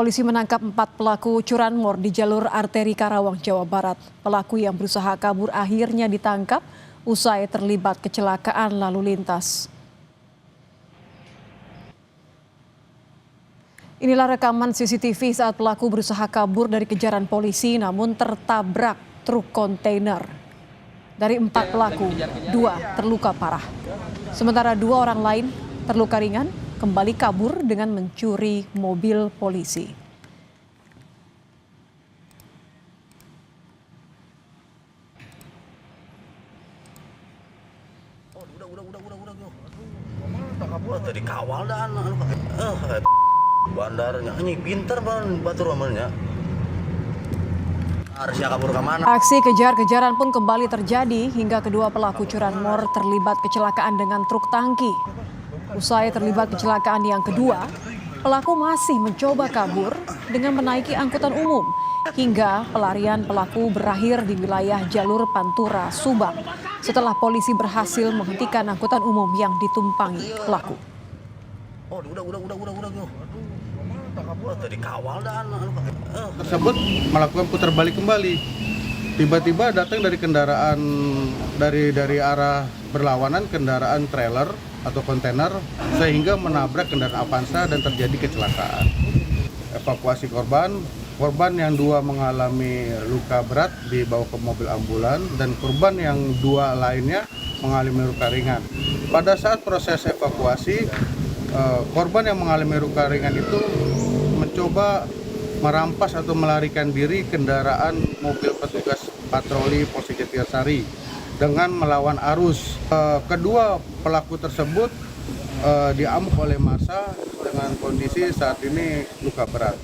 Polisi menangkap 4 pelaku curanmor di jalur arteri Karawang, Jawa Barat. Pelaku yang berusaha kabur akhirnya ditangkap usai terlibat kecelakaan lalu lintas. Inilah rekaman CCTV saat pelaku berusaha kabur dari kejaran polisi namun tertabrak truk kontainer. Dari 4 pelaku, 2 terluka parah. Sementara 2 orang lain terluka ringan kembali kabur dengan mencuri mobil polisi. Tadi kawal dan bandarnya ini pinter banget batu romelnya. Harusnya kabur ke mana? Aksi kejar-kejaran pun kembali terjadi hingga kedua pelaku curanmor terlibat kecelakaan dengan truk tangki. Usai terlibat kecelakaan yang kedua, pelaku masih mencoba kabur dengan menaiki angkutan umum hingga pelarian pelaku berakhir di wilayah jalur Pantura, Subang setelah polisi berhasil menghentikan angkutan umum yang ditumpangi pelaku. Tadi kawal dan tersebut melakukan putar balik kembali. Tiba-tiba datang dari kendaraan dari arah berlawanan kendaraan trailer atau kontainer sehingga menabrak kendaraan Avanza dan terjadi kecelakaan. Evakuasi korban yang 2 mengalami luka berat dibawa ke mobil ambulan dan korban yang 2 lainnya mengalami luka ringan. Pada saat proses evakuasi, korban yang mengalami luka ringan itu mencoba merampas atau melarikan diri kendaraan mobil petugas patroli Polsek Jatiasari dengan melawan arus. Kedua pelaku tersebut diamuk oleh massa dengan kondisi saat ini luka berat.